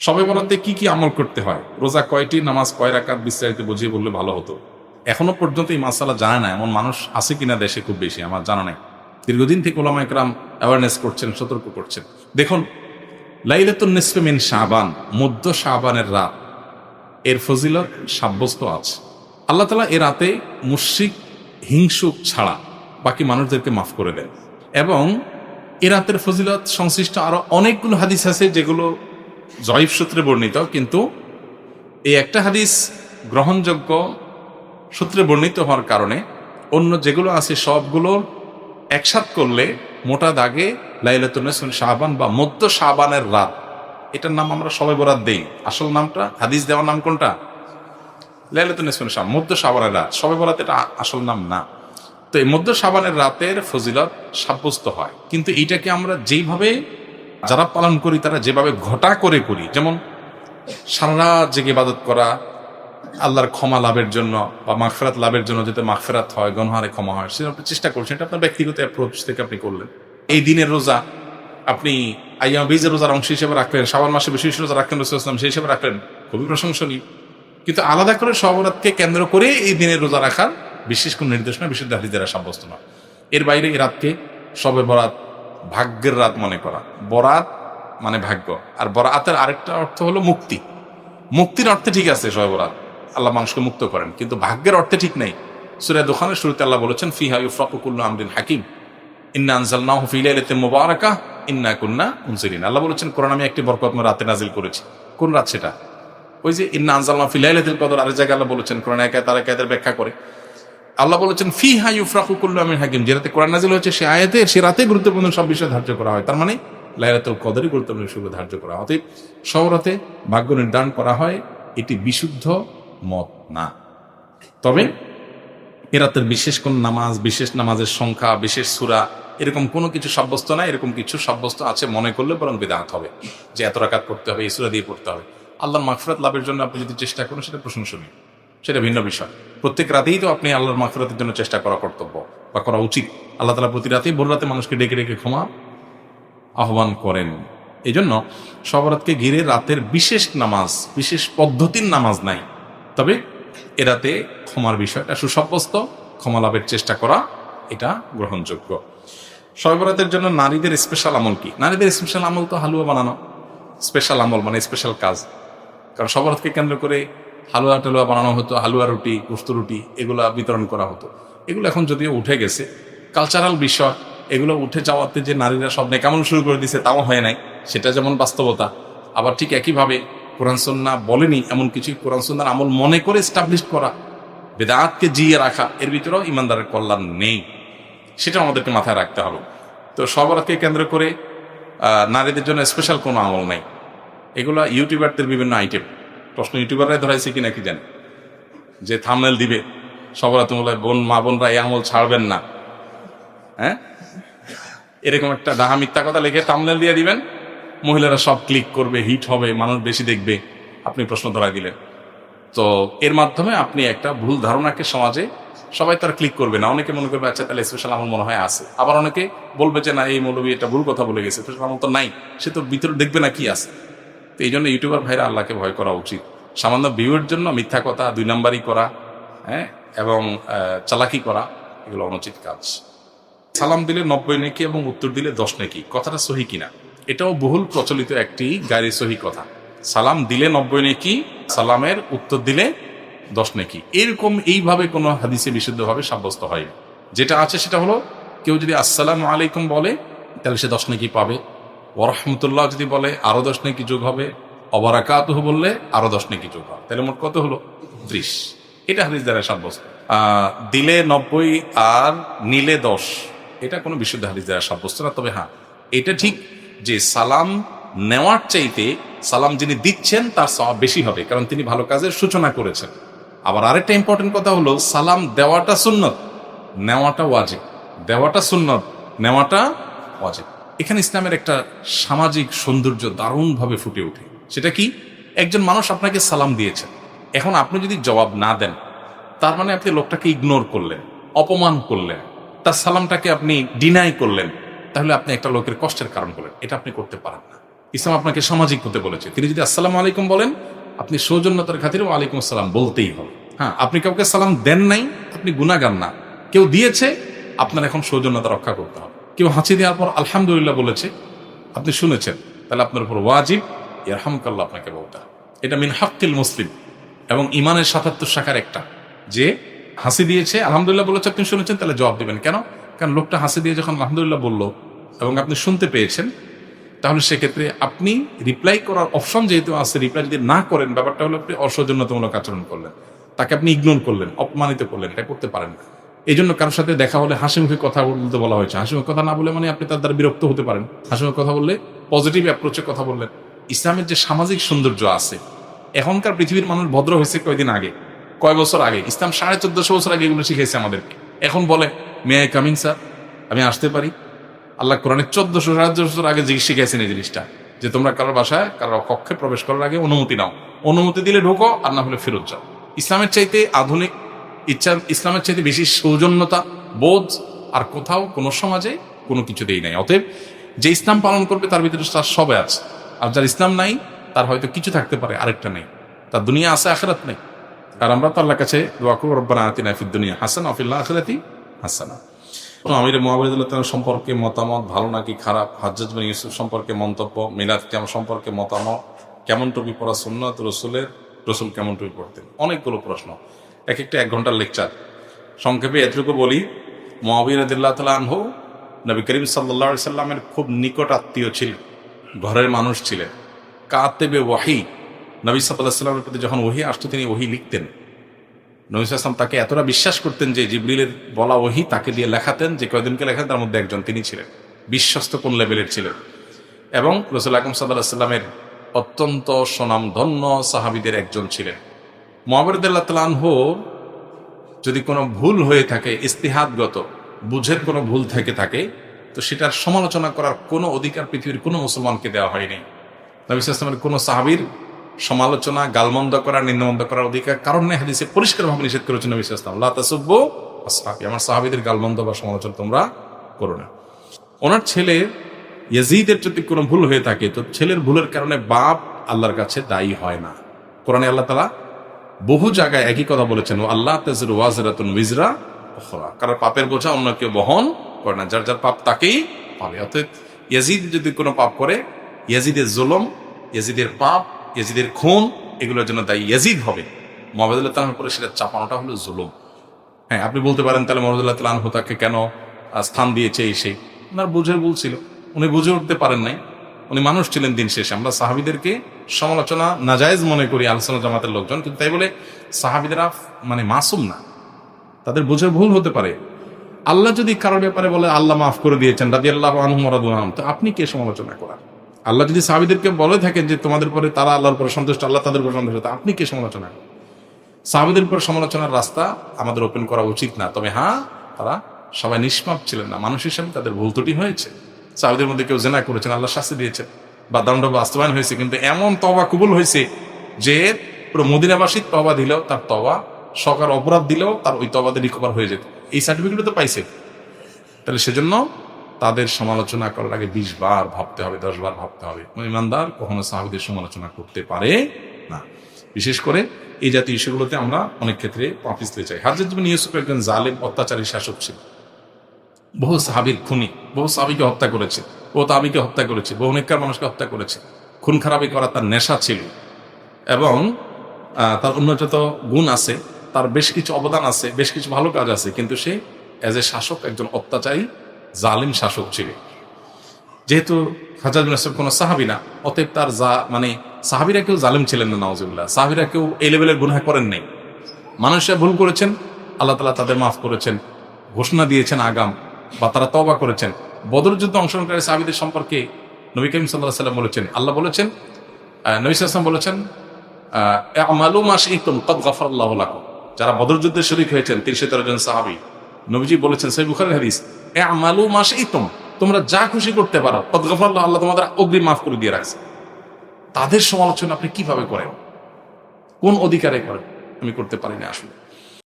শবে বরাতে কি কি আমল করতে হয়, রোজা কয়টি, নামাজ কয় রাকাত, বিস্তারিত বুঝিয়ে বললে ভালো হতো। এখনো পর্যন্ত এই মাসালা জানে না এমন মানুষ আছে কিনা দেশে খুব বেশি আমার জানা নাই। দীর্ঘদিন থেকে ওলামা একরাম অ্যাওয়ারনেস করছেন, সতর্ক করছেন। দেখুন, লাইলাতুন নিসফে মিন শাবান, মধ্য শাবানের রাত, এর ফজিলত সাব্যস্ত আছে। আল্লাহ তাআলা এ রাতে মুশরিক হিংসুক ছাড়া বাকি মানুষদেরকে মাফ করে দেন। এবং এ রাতের ফজিলত সংশ্লিষ্ট আরো অনেকগুলো হাদিস আছে যেগুলো জয়ীফ সূত্রে বর্ণিত, কিন্তু এই একটা হাদিস গ্রহণযোগ্য সূত্রে বর্ণিত হওয়ার কারণে অন্য যেগুলো আছে সবগুলোর একসাথ করলে মোটা দাগে লাইলাতুন নিসফে শাবান বা মধ্য শাবানের রাত, এটার নাম আমরা শবে বরাত দেই। আসল নামটা, হাদিস দেওয়ার নাম কোনটা? লাইলাতুন নিসফে শাবান, মধ্য শাবানের রাত। শবে বরাত এটা আসল নাম না। তো এই মধ্য শাবানের রাতের ফজিলত সাব্যস্ত হয়, কিন্তু এইটাকে আমরা যেইভাবে যারা পালন করি তারা যেভাবে ঘটা করে করি, যেমন সারা রাত জেগে ইবাদত করা আল্লাহর ক্ষমা লাভের জন্য বা মাগফিরাত লাভের জন্য, যাতে মাগফিরাত হয়, গুনাহে ক্ষমা হয়, সেটা আপনি চেষ্টা করছেন। এটা আপনার ব্যক্তিগত অ্যাপ্রোচ থেকে আপনি করলেন। এই দিনের রোজা আপনি আইয়াম বীজের রোজার অংশ হিসেবে রাখলেন, শাবান মাসে বিশেষ রোজা রাখলেন, রাসূলুল্লাহ সাল্লাল্লাহু আলাইহি ওয়াসাল্লাম সেই হিসেবে রাখলেন, খুবই প্রশংসনীয়। কিন্তু আলাদা করে শবে বরাতকে কেন্দ্র করে এই দিনের রোজা রাখার বিশেষ কোন নির্দেশনা বিশুদ্ধ হাদিস দ্বারা সাব্যস্ত নয়। এর বাইরে এই রাতকে শবে বরাত, ভাগ্যের রাত মনে করা। বরাত মানে ভাগ্য, আর বরাতের আরেকটা অর্থ হলো মুক্তি। মুক্তির অর্থে ঠিক আছে শবে বরাত, আল্লাহ মানুষকে মুক্ত করেন, কিন্তু ভাগ্যের অর্থে ঠিক নেই। সূরা দুখানের শুরুতে আল্লাহ বলেছেন, ফিহা ইউফরাকু কুল্লু আমরিন হাকিম ইন্না আনজালনাহু ফি লাইলাতিন মুবারাকাহ ইন্না কুন্না মুনজিরিন। আল্লাহ বলেছেন, কোরআন আমি একটি বরকতময় রাতে নাজিল করেছি। কোন রাত সেটা? ওই যে ইন্না আনজালনাহু ফি লাইলাতিল কদর। আরেক জায়গায় আল্লাহ বলেছেন, কোরআন একাত আর একাতের ব্যাখ্যা করে আল্লাহ বলেছেন, ফিহা ইউফরাকু কুল্লু আমরিন হাকিম। যে রাতে কোরআন নাজিল হয়েছে সে আয়াতে, সে রাতে গুরুত্বপূর্ণ সব বিষয় ধার্য করা হয়। তার মানে লাইলাতুল কদরই গুরুত্বপূর্ণ বিষয় ধার্য করা হয়। অতএব সব রাতে ভাগ্য নির্ধারণ করা হয়, এটি বিশুদ্ধ মত না। তবে এ রাতের বিশেষ কোন নামাজ, বিশেষ নামাজের সংখ্যা, বিশেষ সূরা, এরকম কোনো কিছু সাব্যস্ত না। এরকম কিছু সাব্যস্ত আছে মনে করলে বরং বিদআত হবে, যে এত রাকাত পড়তে হবে, এই সূরা দিয়ে পড়তে হবে। আল্লাহর মাগফিরাত লাভের জন্য আপনি যদি চেষ্টা করেন সেটা প্রশংসনীয়, সেটা ভিন্ন বিষয়। প্রত্যেক রাতেই তো আপনি আল্লাহর মাগফিরাতের জন্য চেষ্টা করা কর্তব্য বা করা উচিত। আল্লাহ তাআলা প্রতি রাতেই ভোর রাতে মানুষকে ডেকে ডেকে ক্ষমা আহ্বান করেন। এই জন্য শবে বরাতকে ঘিরে রাতের বিশেষ নামাজ, বিশেষ পদ্ধতির নামাজ নাই। তবে এ রাতে ক্ষমার বিষয়টা সুসাব্যস্ত, ক্ষমা লাভের চেষ্টা করা এটা গ্রহণযোগ্য। শবে বরাতের জন্য নারীদের স্পেশাল আমল কি? নারীদের স্পেশাল আমল তো হালুয়া বানানো। স্পেশাল আমল মানে স্পেশাল কাজ। কারণ শবে বরাতকে কেন্দ্র করে হালুয়া টালুয়া বানানো হতো, হালুয়া রুটি, গোস্ত রুটি এগুলা বিতরণ করা হতো। এগুলো এখন যদিও উঠে গেছে, কালচারাল বিষয়। এগুলো উঠে যাওয়াতে যে নারীরা সব নেকামল শুরু করে দিয়েছে তাও হয় নাই, সেটা যেমন বাস্তবতা। আবার ঠিক একইভাবে কোরআন সুন্নাহ বলেনি এমন কিছু কোরআন সুন্নাহর আমল মনে করে এস্টাবলিশ করা, বেদাতকে জিয়ে রাখা, এর ভিতরেও ইমানদারের কল্যাণ নেই। সেটা আমাদেরকে মাথায় রাখতে হবে। তো শবে বরাতকে কেন্দ্র করে নারীদের জন্য স্পেশাল কোনো আমল নাই। এগুলো ইউটিউবারদের বিভিন্ন আইটেম। প্রশ্ন ইউটিউবাররাই ধরাইছে কিনা কি জানি, যে থাম্বনেল দিবে শবে বরাত মা বোনরা এই আমল ছাড়বেন না, হ্যাঁ, এরকম একটা ডাহা মিথ্যা কথা লিখে থাম্বনেল দিয়ে দিবেন, মহিলারা সব ক্লিক করবে, হিট হবে, মানুষ বেশি দেখবে, আপনি প্রশ্ন ধরাই দিলেন। তো এর মাধ্যমে আপনি একটা ভুল ধারণাকে সমাজে, সবাই তার ক্লিক করবে না, অনেকে মনে করবে আচ্ছা তাহলে স্পেশাল আমল মনে হয় আছে। আবার অনেকে বলবে যে না, এই মৌলবী এটা ভুল কথা বলে গেছে, স্পেশাল আমল তো নাই, সে তো ভিতরে দেখবে না কি আছে। তো এই জন্য ইউটিউবার ভাইরা আল্লাহকে ভয় করা উচিত। সামান্য ভিউয়ের জন্য মিথ্যা কথা, 2 নাম্বারই করা, হ্যাঁ, এবং চালাকি করা, এগুলো অনুচিত কাজ। সালাম দিলে 90 নেকি এবং উত্তর দিলে 10 নেকি, কথাটা সহি কিনা? এটাও বহুল প্রচলিত একটি গায়রে সহি কথা। সালাম দিলে 90 নেকি, সালামের উত্তর দিলে 10 নেকি, এরকম এইভাবে কোনো হাদিসে বিশুদ্ধভাবে সাব্যস্ত হয়নি। যেটা আছে সেটা হলো, কেউ যদি আসসালামু আলাইকুম বলে তাহলে সে 10 নেকি পাবে, ওয়া রাহমাতুল্লাহ যদি বলে আরো 10 নেকি যোগ হবে, ওয়া বারাকাতুহু বললে আরো 10 নেকি যোগ হবে, তাহলে মোট কত হলো? 30। এটা হাদিস দ্বারা সাব্যস্ত। দিলে 90 আর নিলে 10, এটা কোনো বিশুদ্ধ হাদিস দ্বারা সাব্যস্ত না। তবে হ্যাঁ, এটা ঠিক যে সালাম নেওয়ার চাইতে সালাম যিনি দিচ্ছেন তার সওয়াব বেশি হবে, কারণ তিনি ভালো কাজের সূচনা করেছেন। আবার আরেকটা ইম্পর্টেন্ট কথা হলো, সালাম দেওয়াটা সুন্নত, নেওয়াটা ওয়াজিব। দেওয়াটা সুন্নত, নেওয়াটা ওয়াজিব। এখানে ইসলামের একটা সামাজিক সৌন্দর্য দারুণভাবে ফুটে ওঠে। সেটা কি? একজন মানুষ আপনাকে সালাম দিয়েছেন, এখন আপনি যদি জবাব না দেন, তার মানে আপনি লোকটাকে ইগনোর করলেন, অপমান করলেন, তার সালামটাকে আপনি ডিনাই করলেন, তাহলে আপনি একটা লোকের কষ্টের কারণ হলেন। এটা আপনি করতে পারেন না। ইসলাম আপনাকে সামাজিক হতে বলেছে। তিনি যদি আসসালামু আলাইকুম বলেন, আপনি সৌজন্যতার খাতিরে ওয়ালাইকুম আসসালাম বলতেই হবে। হ্যাঁ, আপনি কাউকে সালাম দেন নাই, আপনি গুনাহগার না। কেউ দিয়েছে, আপনার এখন সৌজন্যতা রক্ষা করতে হবে। কেউ হাঁচি দেওয়ার পর আলহামদুলিল্লাহ বলেছে, আপনি শুনেছেন, তাহলে আপনার উপর ওয়াজিব ইয়ারহামুকাল্লাহ আপনাকে বলতে হবে। এটা মিন হাক্কিল মুসলিম এবং ইমানের ৭৭ শাখার একটা, যে হাসি দিয়েছে আলহামদুলিল্লাহ বলেছে, আপনি শুনেছেন, তাহলে জবাব দিবেন। কেন? কারণ লোকটা হাসি দিয়ে যখন আলহামদুলিল্লাহ বলল এবং আপনি শুনতে পেয়েছেন, তাহলে সেক্ষেত্রে আপনি রিপ্লাই করার অপশন যেহেতু আছে, রিপ্লাই যদি না করেন, ব্যাপারটা হলো আপনি অসৌজন্যতামূলক আচরণ করলেন, তাকে আপনি ইগনোর করলেন, অপমানিত করলেন। এটা করতে পারেন না। এই জন্য কারোর সাথে দেখা হলে হাসি মুখে কথা বলতে বলা হয়েছে। হাসি মুখে কথা না বলে মানে আপনি তার দ্বারা বিরক্ত হতে পারেন। হাসি মুখে কথা বললে পজিটিভ অ্যাপ্রোচে কথা বললেন। ইসলামের যে সামাজিক সৌন্দর্য আছে, এখনকার পৃথিবীর মানুষ ভদ্র হয়েছে কয়দিন আগে, কয় বছর আগে। ইসলাম 1450 বছর আগে এগুলো শিখেছে আমাদেরকে। এখন বলে মে আই কামিং স্যার, আমি আসতে পারি? আল্লাহ কোরআনে 1400-1500 বছর আগে শিখেছেন এই জিনিসটা, যে তোমরা কারোর বাসায় কারোর কক্ষে প্রবেশ করার আগে অনুমতি নাও, অনুমতি দিলে ঢোকো, আর না হলে ফেরত যাও। ইসলামের চাইতে আধুনিক ইসলামের চাইতে বেশি সৌজন্যতা বোধ আর কোথাও কোনো সমাজে কোনো কিছুতেই নাই। অতএব যে ইসলাম পালন করবে তার ভিতরে তার সবে আছে, আর যার ইসলাম নাই তার হয়তো কিছু থাকতে পারে, আরেকটা নেই, তার দুনিয়া আছে আখিরাত নেই। আর আমরা তো আল্লাহর কাছে দোয়া করব, রব্বানা আতিনা ফিদ দুনিয়া হাসানা ওয়া ফিল আখিরাতি হাসানা। আমির মুআবিয়া সম্পর্কে মতামত, ভালো নাকি খারাপ? হাজ্জাজ বিন ইউসুফ সম্পর্কে মন্তব্য, মিলাদ কিয়াম সম্পর্কে মতামত, কেমন টুপি পরা সুন্নাত, রসুল কেমন টুপি পরতেন? অনেকগুলো প্রশ্ন, এক একটা 1 ঘন্টার লেকচার। সংক্ষেপে এতটুকু বলি, মুআবিয়া রাদিয়াল্লাহু তাআলা আনহু নবী করিম সাল্লাল্লাহু আলাইহি সাল্লামের খুব নিকট আত্মীয় ছিলেন, ঘরের মানুষ ছিলেন, কাতেবে ওয়াহি। নবী সাল্লাল্লাহু আলাইহি সাল্লামের প্রতি যখন ওহী আসতো তিনি ওহী লিখতেন। নবী সাল্লাল্লাহু আলাইহি ওয়াসাল্লাম তাকে এতটা বিশ্বাস করতেন যে জিবরিলের বলা ওহী তাকে দিয়ে লেখাতেন, যে কয়দিনকে লেখাতেন তার মধ্যে একজন তিনি ছিলেন। বিশ্বস্ত কোন লেভেলের ছিলেন। এবং রাসূল আকরাম সাল্লাল্লাহু আলাইহি সাল্লামের অত্যন্ত সুনামধন্য সাহাবীদের একজন ছিলেন। মুআবিয়া রাদিয়াল্লাহু তাআলা আনহু যদি কোনো ভুল হয়ে থাকে, ইস্তিহাদগত বুঝের কোনো ভুল থেকে থাকে, তো সেটার সমালোচনা করার কোনো অধিকার পৃথিবীর কোনো মুসলমানকে দেওয়া হয়নি। নবী সাল্লাল্লাহু আলাইহি ওয়াসাল্লামের কোনো সাহাবীর সমালোচনা, গালমন্দ করা, নিন্দমন্দ করার অধিকার কারণ নেই। হাদিসে পরিষ্কারভাবে নিষেধ করেছেন নবী সাল্লাল্লাহু আলাইহি ওয়াসাল্লাম, লা তাসুব্বু আসহাবি, আমার সাহাবীদের গালমন্দ বা সমালোচনা তোমরা করো না। ওনার ছেলে ইয়াজিদের যদি কোনো ভুল হয়ে থাকে, তো ছেলের ভুলের কারণে বাপ আল্লাহর কাছে দায়ী হয় না। কোরআনে আল্লাহ তাআলা বহু জায়গায় একই কথা বলেছেন, ও আল্লাহ তাযরু ওয়াজরাতুন উযরা উখরা, কারণ পাপের বোঝা অন্য কেউ বহন করে না, যার যার পাপ তাকেই পাবে। অর্থাৎ ইয়াজিদ যদি কোনো পাপ করে, ইয়াজিদের জুলুম, ইয়াজিদের পাপ, ইয়াজিদের খুন, এগুলোর জন্য দায়ী ইয়াজিদ হবে। মুআবিয়া রাদিয়াল্লাহু তাআলার উপরে সেটা চাপানোটা হলো জুলুম। হ্যাঁ, আপনি বলতে পারেন তাহলে মুআবিয়া রাদিয়াল্লাহু তাআলা আনহু তাকে কেন স্থান দিয়েছে? এই সেই ওনার বুঝের ভুল ছিল, উনি বুঝে উঠতে পারেন নাই। উনি মানুষ ছিলেন দিন শেষে। আমরা সাহাবীদেরকে সমালোচনা নাজায়েজ মনে করি আহলুস জামাতের লোকজন, কিন্তু তাই বলে সাহাবীদেরা মানে মাসুম না, তাদের বুঝে ভুল হতে পারে। আল্লাহ যদি কারোর ব্যাপারে বলে আল্লাহ মাফ করে দিয়েছেন, রাদিয়াল্লাহু আনহুম ওয়া রাদু আনহুম, তো আপনি কে সমালোচনা করার? আল্লাহ যদি সাহাবীদেরকে বলে থাকেন যে তোমাদের পরে তারা আল্লাহর উপরে সন্তুষ্ট, আল্লাহ তাদের উপরে সন্তুষ্ট, আপনি কে সমালোচনা করেন? সাহাবীদের উপর সমালোচনার রাস্তা আমাদের ওপেন করা উচিত না। তবে হ্যাঁ, তারা সবাই নিষ্পাপ ছিলেন না, মানুষ হিসেবে তাদের ভুল ত্রুটি হয়েছে। সাহাবীদের মধ্যে কেউ জিনা করেছেন, আল্লাহ শাস্তি দিয়েছেন বা দণ্ড বাস্তবায়ন হয়েছে, কিন্তু এমন তওবা কবুল হয়েছে যে পুরো মদিনাবাসী তওবা দিলেও তার তওবা, সরকার অপরাধ দিলেও তার ওই তওবাতে রিকভার হয়ে যেত। এই সার্টিফিকেট তো পাইছে। তাহলে সেজন্য তাদের সমালোচনা করার আগে 20 বার ভাবতে হবে, 10 বার ভাবতে হবে। ইমানদার কখনো সাহাবীদের সমালোচনা করতে পারে না। বিশেষ করে এই জাতীয় ইস্যুগুলোতে আমরা অনেক ক্ষেত্রে পা পিছলে চাই। হাজ্জাজ বিন ইউসুফ একজন জালেম অত্যাচারী শাসক ছিল, বহু সাহাবীর খুনি, বহু সাহাবীকে হত্যা করেছে, বহু তাবিকে হত্যা করেছে, বহু নেককার মানুষকে হত্যা করেছে। খুন খারাপি করা তার নেশা ছিল এবং তার উন্নত গুণ আছে, তার বেশ কিছু অবদান আছে, বেশ কিছু ভালো কাজ আছে, কিন্তু সে এজ এ শাসক একজন অত্যাচারী জালিম শাসক ছিল। যেহেতু হাজ্জাজ বিন ইউসুফ কোনো সাহাবী না, অতএব তার মানে সাহাবীরা কেউ জালিম ছিলেন না, নাউজুবিল্লাহ। সাহাবীরা কেউ এই লেভেলের গুনাহ করেন নাই। মানুষরা ভুল করেছেন, আল্লাহ তাআলা তাদের মাফ করেছেন, ঘোষণা দিয়েছেন আগাম, বা তারা তওবা করেছেন। বদর যুদ্ধে অংশগ্রহণকারী সাহাবীদের সম্পর্কে নবী করিম সাল্লাল্লাহু আলাইহি ওয়াসাল্লাম বলেছেন, আল্লাহ বলেছেন, নবী সাল্লাল্লাহু আলাইহি ওয়াসাল্লাম বলেছেন, আমালু মা শি'তুম ক্বাদ গাফারাল্লাহু লাকুম। যারা বদর যুদ্ধে শরীক হয়েছেন 313 জন সাহাবী, নবীজি বলেছেন, সহিহ বুখারীর হাদিস, আমালু মা শি'তুম, তোমরা যা খুশি করতে পারো, ক্বাদ গাফারাল্লাহু, আল্লাহ তোমাদের অগ্রিম মাফ করে দিয়ে রাখছে। তাদের সমালোচনা আপনি কিভাবে করেন? কোন অধিকারে করেন? আমি করতে পারি না আসলে।